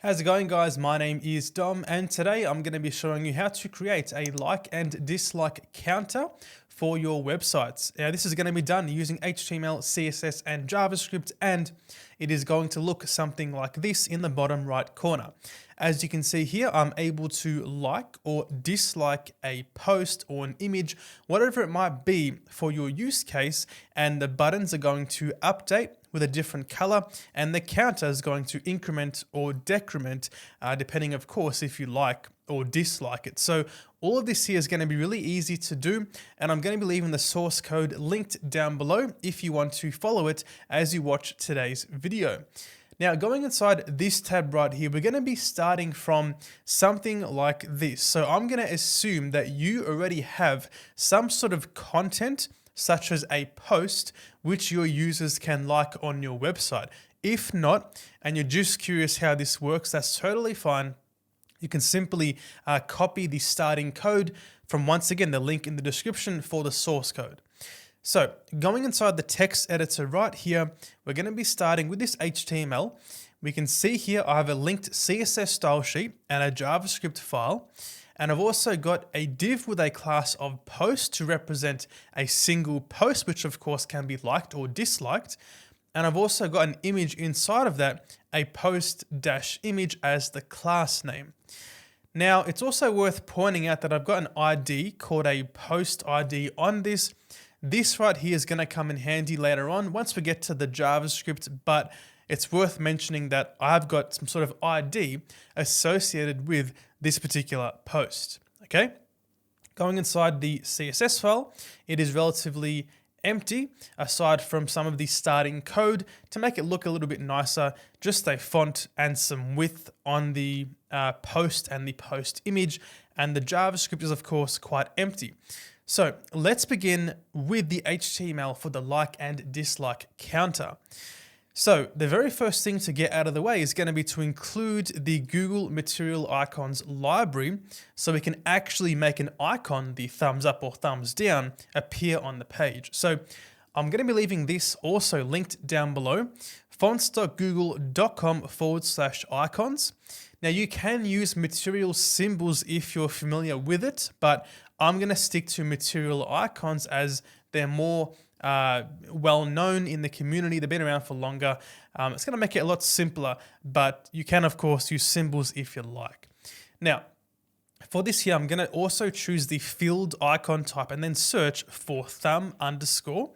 How's it going, guys? My name is Dom, and today I'm going to be showing you how to create a like and dislike counter for your websites. Now, this is going to be done using HTML, CSS, and JavaScript, and it is going to look something like this in the bottom right corner. As you can see here, I'm able to like or dislike a post or an image, whatever it might be for your use case, and the buttons are going to update with a different color, and the counter is going to increment or decrement depending, of course, if you like or dislike it. So all of this here is going to be really easy to do, and I'm going to be leaving the source code linked down below if you want to follow it as you watch today's video. Now, going inside this tab right here, we're going to be starting from something like this. So I'm going to assume that you already have some sort of content, such as a post, which your users can like on your website. If not, and you're just curious how this works, that's totally fine. You can simply copy the starting code from, once again, the link in the description for the source code. So going inside the text editor right here, we're going to be starting with this HTML. We can see here I have a linked CSS style sheet and a JavaScript file. And I've also got a div with a class of post to represent a single post, which of course can be liked or disliked. And I've also got an image inside of that, a post-image as the class name. Now, it's also worth pointing out that I've got an ID called a post ID on this. This right here is going to come in handy later on once we get to the JavaScript, but it's worth mentioning that I've got some sort of ID associated with this particular post, okay? Going inside the CSS file, it is relatively empty aside from some of the starting code. To make it look a little bit nicer, just a font and some width on the post and the post image, and the JavaScript is of course quite empty. So let's begin with the HTML for the like and dislike counter. So the very first thing to get out of the way is going to be to include the Google Material Icons library so we can actually make an icon, the thumbs up or thumbs down, appear on the page. So I'm going to be leaving this also linked down below, fonts.google.com/icons. Now you can use material symbols if you're familiar with it, but I'm going to stick to material icons as they're more well known in the community. They've been around for longer. It's going to make it a lot simpler, but you can of course use symbols if you like. Now, for this here, I'm going to also choose the field icon type and then search for thumb underscore.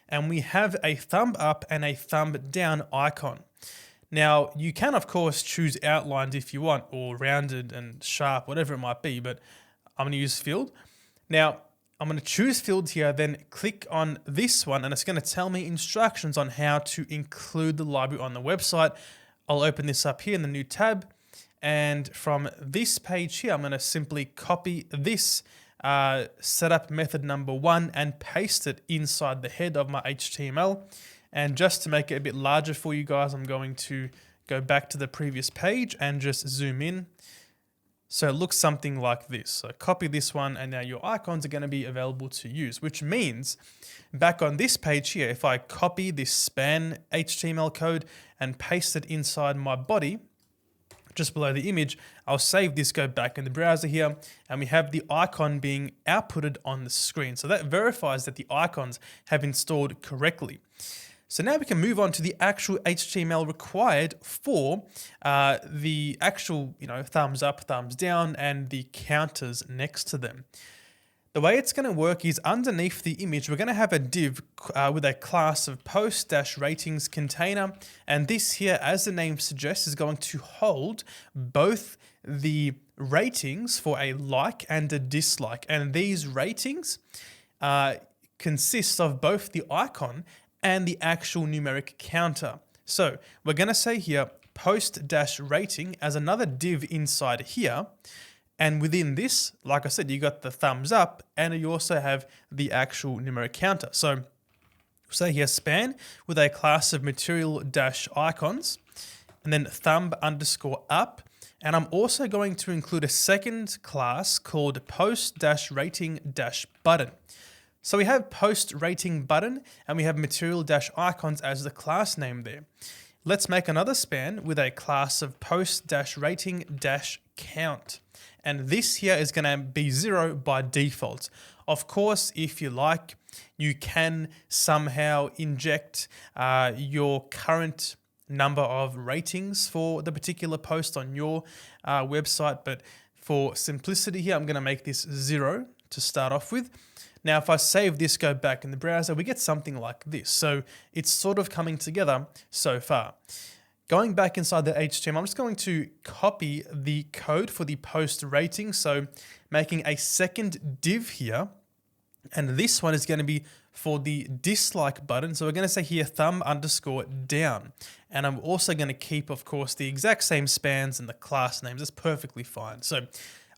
And we have a thumb up and a thumb down icon. Now, you can of course choose outlined if you want, or rounded and sharp, whatever it might be, but I'm going to use field. Now, I'm going to choose field here, then click on this one, and it's going to tell me instructions on how to include the library on the website. I'll open this up here in the new tab, and from this page here, I'm going to simply copy this setup method number 1 and paste it inside the head of my HTML. And just to make it a bit larger for you guys, I'm going to go back to the previous page and just zoom in. So it looks something like this. So copy this one, and now your icons are going to be available to use, which means back on this page here, if I copy this span HTML code and paste it inside my body, just below the image, I'll save this, go back in the browser here, and we have the icon being outputted on the screen. So that verifies that the icons have installed correctly. So now we can move on to the actual HTML required for the actual, thumbs up, thumbs down, and the counters next to them. The way it's going to work is underneath the image, we're going to have a div with a class of post-ratings container. And this here, as the name suggests, is going to hold both the ratings for a like and a dislike. And these ratings consist of both the icon and the actual numeric counter. So we're going to say here post-rating as another div inside here. And within this, like I said, you got the thumbs up and you also have the actual numeric counter. So we'll say here span with a class of material-icons and then thumb underscore up. And I'm also going to include a second class called post-rating-button. So we have post rating button and we have material-icons as the class name there. let's make another span with a class of post-rating-count. And this here is going to be 0 by default. Of course, if you like, you can somehow inject your current number of ratings for the particular post on your website. But for simplicity here, I'm going to make this 0 to start off with. Now, if I save this, go back in the browser, we get something like this. So it's sort of coming together so far. Going back inside the HTML, I'm just going to copy the code for the post rating. So making a second div here. And this one is going to be for the dislike button. So we're going to say here thumb_down. And I'm also going to keep, of course, the exact same spans and the class names. That's perfectly fine. So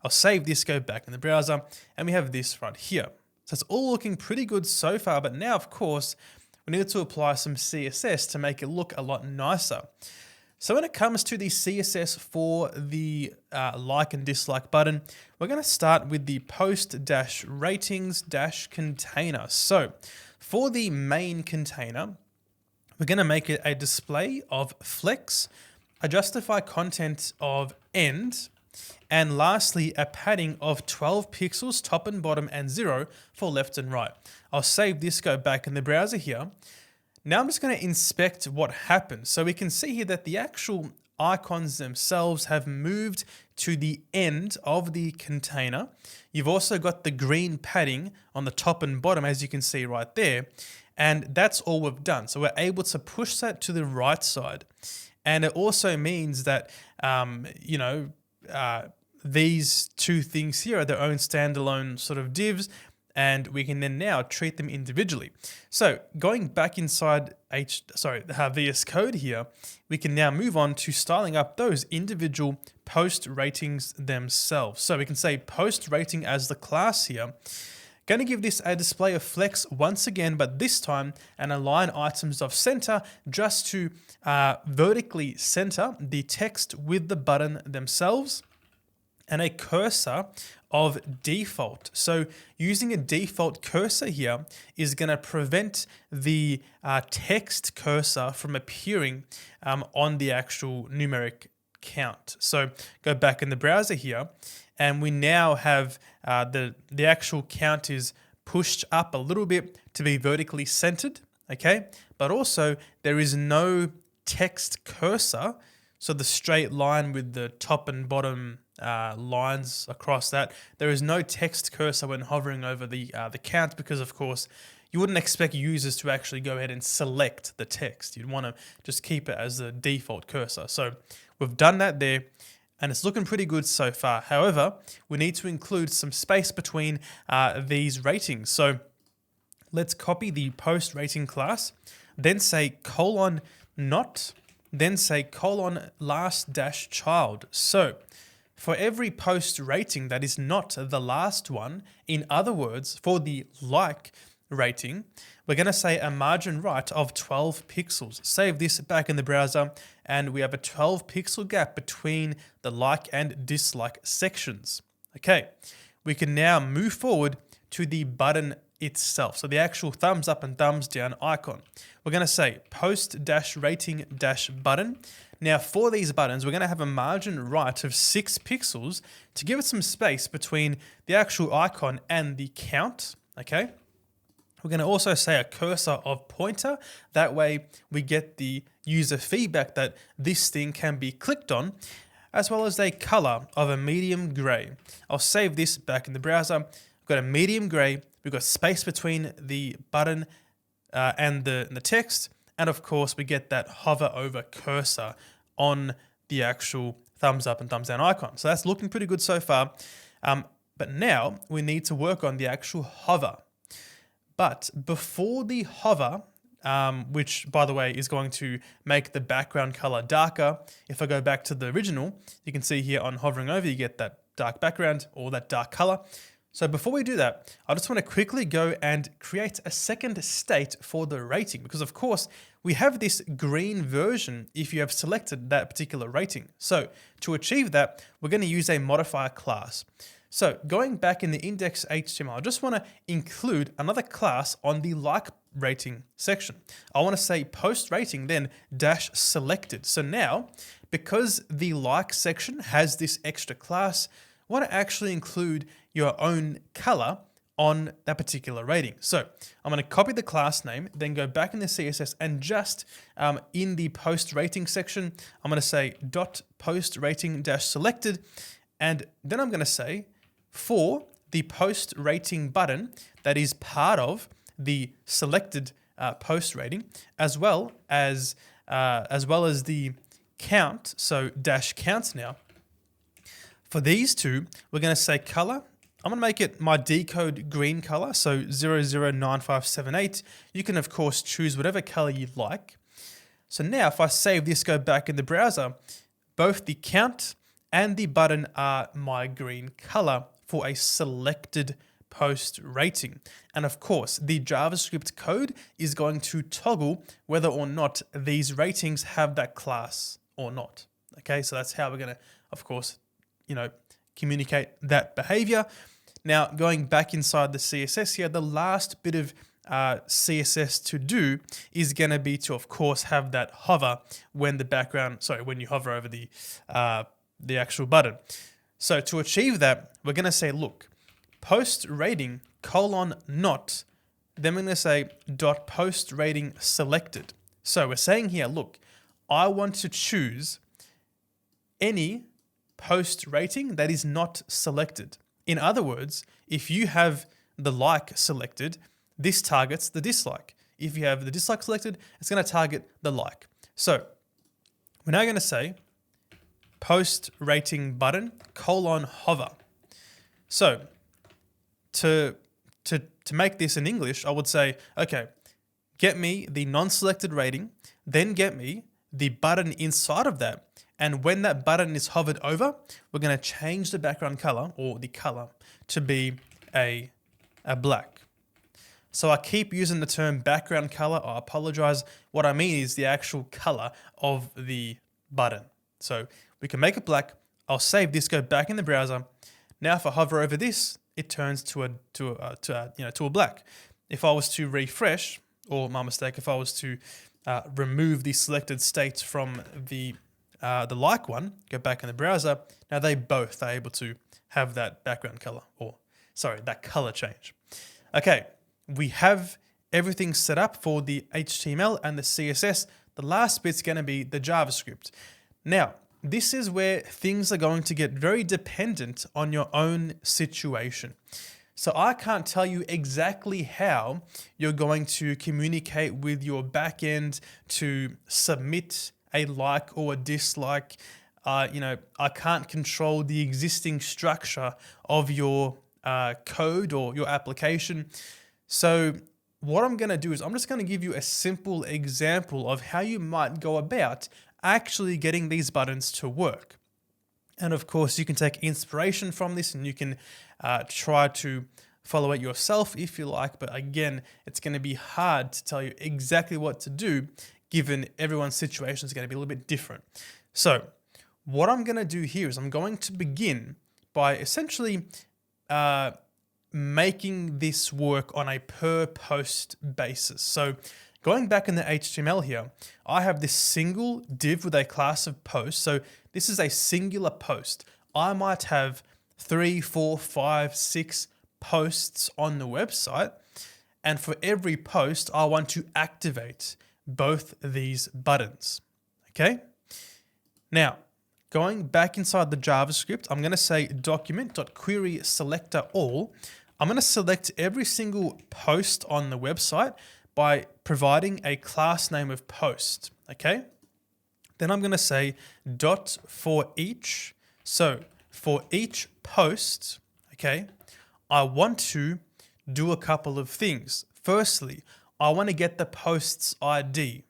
I'll save this, go back in the browser, and we have this right here. So it's all looking pretty good so far. But now, of course, we need to apply some CSS to make it look a lot nicer. So when it comes to the CSS for the like and dislike button, we're going to start with the post-ratings-container. So for the main container, we're going to make it a display of flex, a justify content of end, and lastly, a padding of 12 pixels top and bottom and 0 for left and right. I'll save this, go back in the browser here. Now I'm just going to inspect what happens. So we can see here that the actual icons themselves have moved to the end of the container. You've also got the green padding on the top and bottom, as you can see right there. And that's all we've done. So we're able to push that to the right side. And it also means that, these two things here are their own standalone sort of divs, and we can then now treat them individually. So going back inside VS Code here, we can now move on to styling up those individual post ratings themselves. So we can say post rating as the class here. Going to give this a display of flex once again, but this time and align items of center just to vertically center the text with the button themselves, and a cursor of default. So using a default cursor here is going to prevent the text cursor from appearing on the actual numeric count. So go back in the browser here, and we now have the actual count is pushed up a little bit to be vertically centered, okay? But also there is no text cursor, so the straight line with the top and bottom lines across that, there is no text cursor when hovering over the count, because of course you wouldn't expect users to actually go ahead and select the text. You'd want to just keep it as the default cursor. So we've done that there, and it's looking pretty good so far. However, we need to include some space between these ratings. So let's copy the post rating class, then say :not, then say :last dash child. So for every post rating that is not the last one, in other words, for the like rating, we're going to say a margin right of 12 pixels. Save this back in the browser, and we have a 12 pixel gap between the like and dislike sections. Okay, we can now move forward to the button itself. So the actual thumbs up and thumbs down icon. We're going to say post-rating-button. Now for these buttons, we're going to have a margin right of 6 pixels to give it some space between the actual icon and the count, okay? We're going to also say a cursor of pointer. That way we get the user feedback that this thing can be clicked on, as well as a color of a medium gray. I'll save this back in the browser. We've got a medium gray. We've got space between the button and the text. And of course, we get that hover over cursor on the actual thumbs up and thumbs down icon. So that's looking pretty good so far. But now we need to work on the actual hover. But before the hover, which by the way is going to make the background color darker, if I go back to the original, you can see here on hovering over, you get that dark background or that dark color. So before we do that, I just want to quickly go and create a second state for the rating, because of course we have this green version if you have selected that particular rating. So to achieve that, we're going to use a modifier class. So going back in the index HTML, I just want to include another class on the like rating section. I want to say post rating, then dash selected. So now, because the like section has this extra class, I want to actually include your own color on that particular rating. So I'm going to copy the class name, then go back in the CSS and just in the post rating section, I'm going to say dot post rating dash selected. And then I'm going to say for the post rating button that is part of the selected post rating, as well as the count, so dash count now. For these two, we're going to say color. I'm going to make it my dcode green color, so 009578. You can, of course, choose whatever color you like. So now if I save this, go back in the browser, both the count and the button are my green color for a selected post rating. And of course, the JavaScript code is going to toggle whether or not these ratings have that class or not. Okay, so that's how we're going to, of course, communicate that behavior. Now, going back inside the CSS here, the last bit of CSS to do is going to be to, of course, have that hover when when you hover over the actual button. So to achieve that, we're going to say, look, post rating : not, then we're going to say dot post rating selected. So we're saying here, look, I want to choose any post rating that is not selected. In other words, if you have the like selected, this targets the dislike. If you have the dislike selected, it's going to target the like. So we're now going to say post rating button : hover. So to make this in English, I would say, okay, get me the non-selected rating, then get me the button inside of that. And when that button is hovered over, we're going to change the background color, or the color, to be a black. So I keep using the term background color. I apologize. What I mean is the actual color of the button. So we can make it black. I'll save this, go back in the browser. Now if I hover over this, it turns to a black. If I was to refresh, or my mistake, if I was to remove the selected state from the like one, go back in the browser, now they both are able to have that background color, that color change. Okay, we have everything set up for the HTML and the CSS. The last bit's going to be the JavaScript. Now, this is where things are going to get very dependent on your own situation. So I can't tell you exactly how you're going to communicate with your backend to submit a like or a dislike. I can't control the existing structure of your code or your application. So what I'm going to do is I'm just going to give you a simple example of how you might go about actually getting these buttons to work. And of course, you can take inspiration from this and you can try to follow it yourself if you like. But again, it's going to be hard to tell you exactly what to do, given everyone's situation is going to be a little bit different. So what I'm going to do here is I'm going to begin by essentially making this work on a per post basis. So going back in the HTML here, I have this single div with a class of post. So this is a singular post. I might have 3, 4, 5, 6 posts on the website. And for every post, I want to activate both these buttons. Okay? Now, going back inside the JavaScript, I'm going to say document.querySelectorAll. I'm going to select every single post on the website by providing a class name of post. Okay? Then I'm going to say dot for each. So for each post, okay, I want to do a couple of things. Firstly, I want to get the post's ID,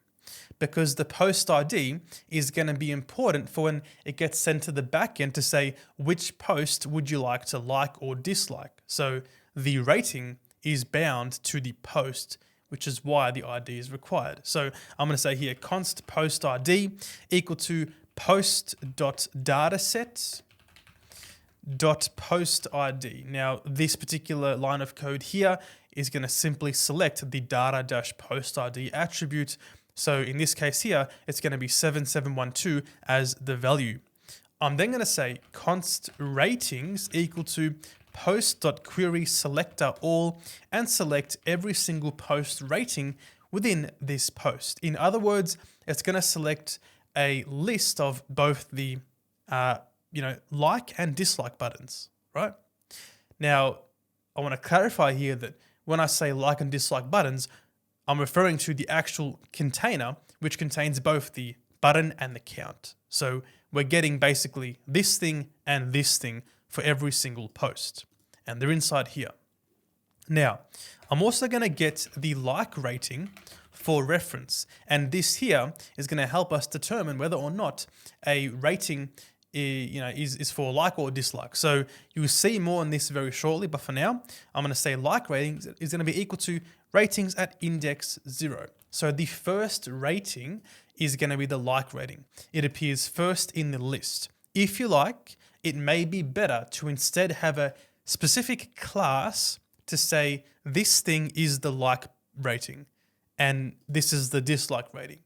because the post ID is going to be important for when it gets sent to the backend to say which post would you like to like or dislike. So the rating is bound to the post, which is why the ID is required. So I'm going to say here const post ID equal to post.dataset dot post ID. Now, this particular line of code here is going to simply select the data dash post ID attribute. So in this case here, it's going to be 7712 as the value. I'm then going to say const ratings equal to post.query selector all and select every single post rating within this post. In other words, it's going to select a list of both the like and dislike buttons, right? Now, I want to clarify here that when I say like and dislike buttons, I'm referring to the actual container, which contains both the button and the count. So we're getting basically this thing and this thing for every single post, and they're inside here. Now, I'm also going to get the like rating for reference, and this here is going to help us determine whether or not a rating is for like or dislike. So you'll see more on this very shortly, but for now, I'm going to say like ratings is going to be equal to ratings at index 0. So the first rating is going to be the like rating. It appears first in the list. If you like, it may be better to instead have a specific class to say this thing is the like rating and this is the dislike rating.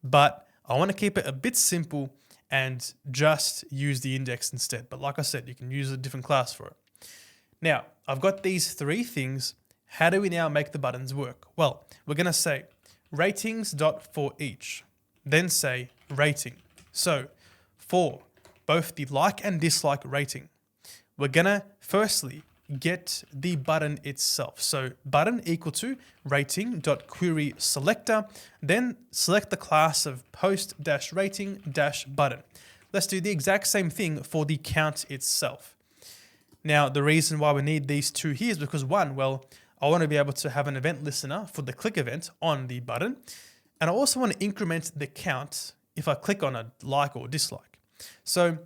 But I want to keep it a bit simple and just use the index instead. But like I said, you can use a different class for it. Now, I've got these three things. How do we now make the buttons work? Well, we're going to say ratings.forEach, then say rating. So for both the like and dislike rating, we're going to firstly get the button itself. So button equal to rating.query selector, then select the class of post-rating-button. Let's do the exact same thing for the count itself. Now, the reason why we need these two here is because one, well, I want to be able to have an event listener for the click event on the button. And I also want to increment the count if I click on a like or dislike. So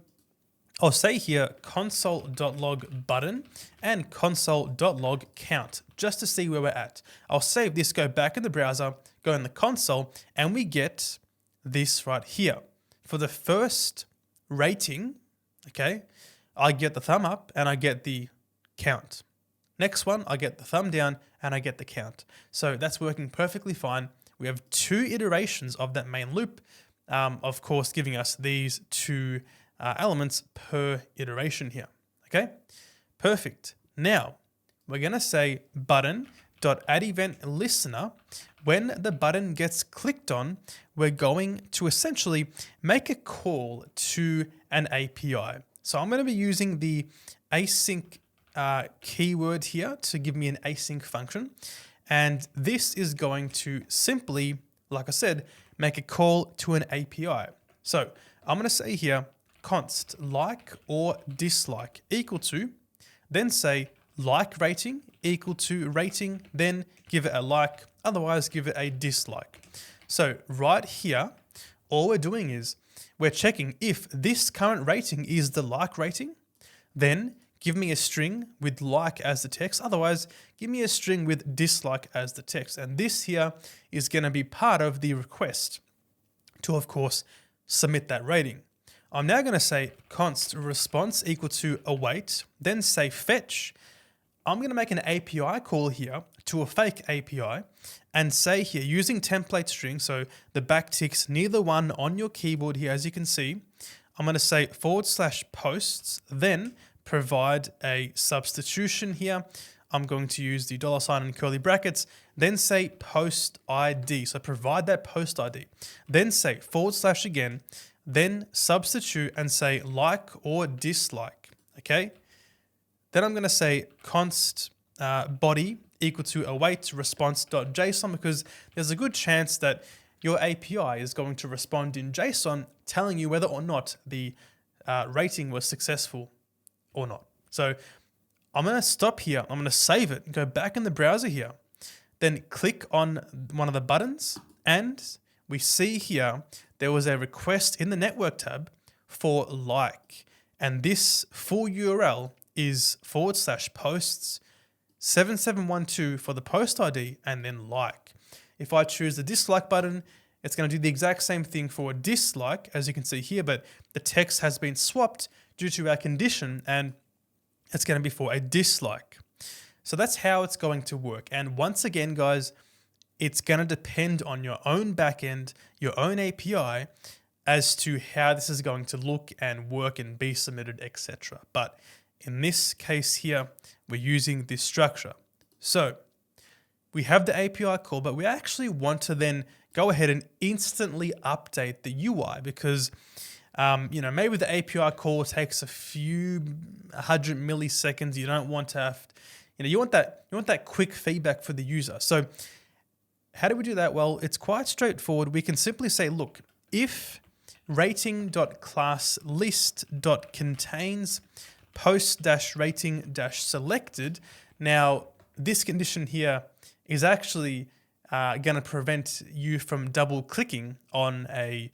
I'll say here console.log button and console.log count just to see where we're at. I'll save this, go back in the browser, go in the console, and we get this right here. For the first rating, okay, I get the thumb up and I get the count. Next one, I get the thumb down and I get the count. So that's working perfectly fine. We have two iterations of that main loop, of course, giving us these two elements per iteration here. Okay, perfect. Now we're going to say button.addEventListener. When the button gets clicked on, we're going to essentially make a call to an API. So I'm going to be using the async keyword here to give me an async function. And this is going to simply, like I said, make a call to an API. So I'm going to say here, const like or dislike equal to, then say like rating equal to rating, then give it a like, otherwise give it a dislike. So right here, all we're doing is we're checking if this current rating is the like rating, then give me a string with like as the text, otherwise give me a string with dislike as the text. And this here is going to be part of the request to, of course, submit that rating. I'm now going to say const response equal to await, then say fetch. I'm going to make an API call here to a fake API and say here using template string, so the backticks near the one on your keyboard here, as you can see, I'm going to say /posts, then provide a substitution here. I'm going to use the $ in curly brackets, then say post ID. So provide that post ID, then say / again, then substitute and say like or dislike, okay? Then I'm going to say const body equal to await response.json, because there's a good chance that your API is going to respond in JSON telling you whether or not the rating was successful or not. So I'm going to stop here. I'm going to save it and go back in the browser here. Then click on one of the buttons and we see here there was a request in the network tab for like. And this full URL is /posts 7712 for the post ID and then like. If I choose the dislike button, it's going to do the exact same thing for a dislike, as you can see here, but the text has been swapped due to our condition, and it's going to be for a dislike. So that's how it's going to work. And once again, guys, it's going to depend on your own backend, your own API, as to how this is going to look and work and be submitted, etc. But in this case here, we're using this structure. So we have the API call, but we actually want to then go ahead and instantly update the UI because, maybe the API call takes a few 100 milliseconds. You don't want to have, you want that quick feedback for the user. So how do we do that? Well, it's quite straightforward. We can simply say, look, if rating.classList.contains post-rating-selected. Now, this condition here is actually going to prevent you from double clicking on a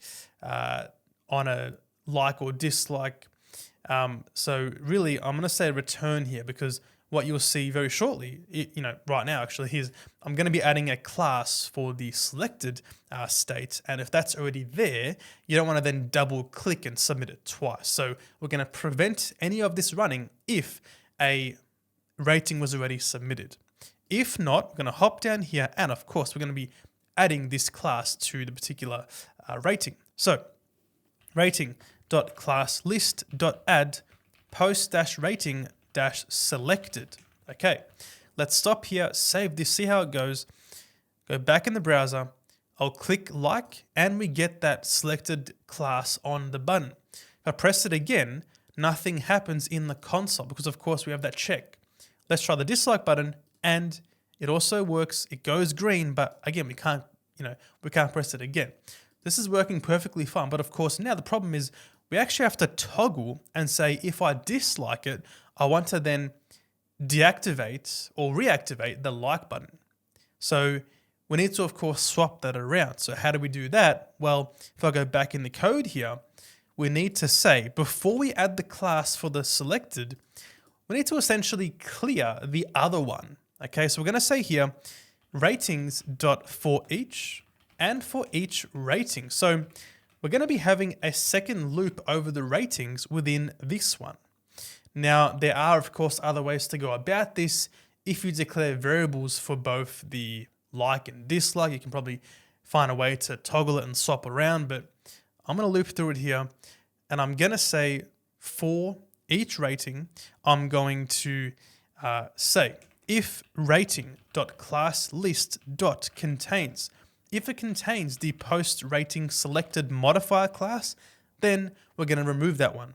like or dislike. So really, I'm going to say return here because what you'll see very shortly, right now actually, is I'm going to be adding a class for the selected state. And if that's already there, you don't want to then double click and submit it twice. So we're going to prevent any of this running if a rating was already submitted. If not, we're going to hop down here, and of course, we're going to be adding this class to the particular rating. So rating.classList.add post-rating-selected. Okay, let's stop here, save this, see how it goes. Go back in the browser. I'll click like, and we get that selected class on the button. If I press it again, nothing happens in the console because, of course, we have that check. Let's try the dislike button, and it also works. It goes green, but again, we can't press it again. This is working perfectly fine, but of course, now the problem is we actually have to toggle and say, if I dislike it, I want to then deactivate or reactivate the like button. So we need to, of course, swap that around. So how do we do that? Well, if I go back in the code here, we need to say, before we add the class for the selected, we need to essentially clear the other one. Okay, so we're going to say here, ratings.forEach and for each rating. So we're going to be having a second loop over the ratings within this one. Now, there are, of course, other ways to go about this. If you declare variables for both the like and dislike, you can probably find a way to toggle it and swap around, but I'm going to loop through it here, and I'm going to say for each rating, I'm going to say if rating.classList.contains, if it contains the post-rating selected modifier class, then we're going to remove that one.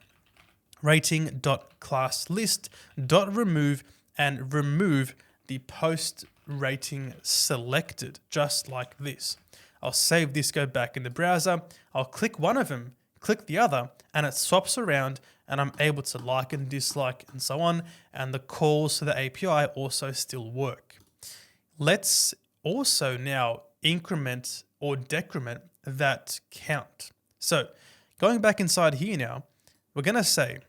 Rating.classList.remove and remove the post-rating selected, just like this. I'll save this, go back in the browser. I'll click one of them, click the other, and it swaps around, and I'm able to like and dislike and so on. And the calls to the API also still work. Let's also now increment or decrement that count. So going back inside here now, we're going to say,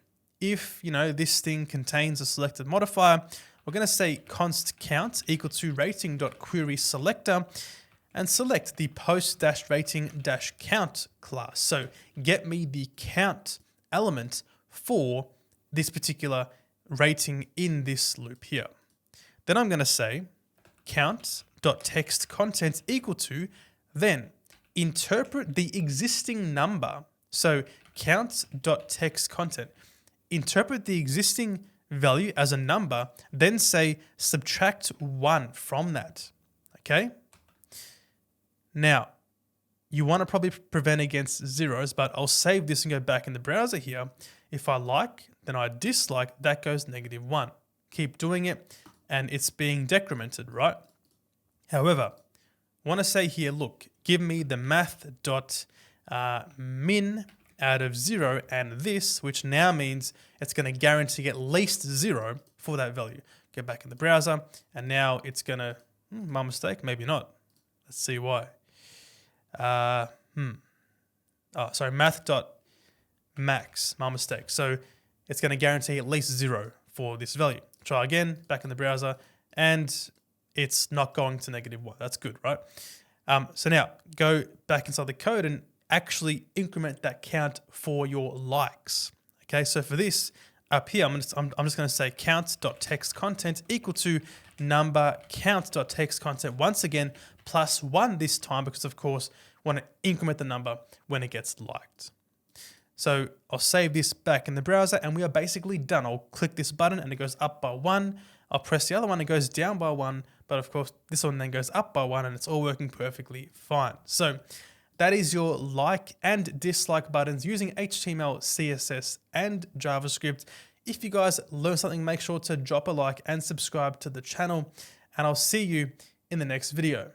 if this thing contains a selected modifier, we're going to say const count equal to rating.querySelector and select the post-rating-count class. So get me the count element for this particular rating in this loop here. Then I'm going to say count.textContent equal to, then interpret the existing number. So count.textContent, interpret the existing value as a number, then say subtract 1 from that. Okay? Now, you want to probably prevent against zeros, but I'll save this and go back in the browser here. If I like, then I dislike, that goes -1. Keep doing it, and it's being decremented, right? However, I want to say here, look, give me the math.min out of 0 and this, which now means it's going to guarantee at least 0 for that value. Go back in the browser, and now it's going to, my mistake, maybe not. Let's see why. Math.max, my mistake. So it's going to guarantee at least 0 for this value. Try again, back in the browser, and it's not going to -1. That's good, right? So now go back inside the code and actually increment that count for your likes. Okay, so for this up here, I'm just going to say count.textContent equal to number count.textContent once again plus 1 this time because of course we want to increment the number when it gets liked. So I'll save this back in the browser and we are basically done. I'll click this button and it goes up by 1. I'll press the other one, it goes down by 1, but of course this one then goes up by 1 and it's all working perfectly fine. So that is your like and dislike buttons using HTML, CSS, and JavaScript. If you guys learned something, make sure to drop a like and subscribe to the channel, and I'll see you in the next video.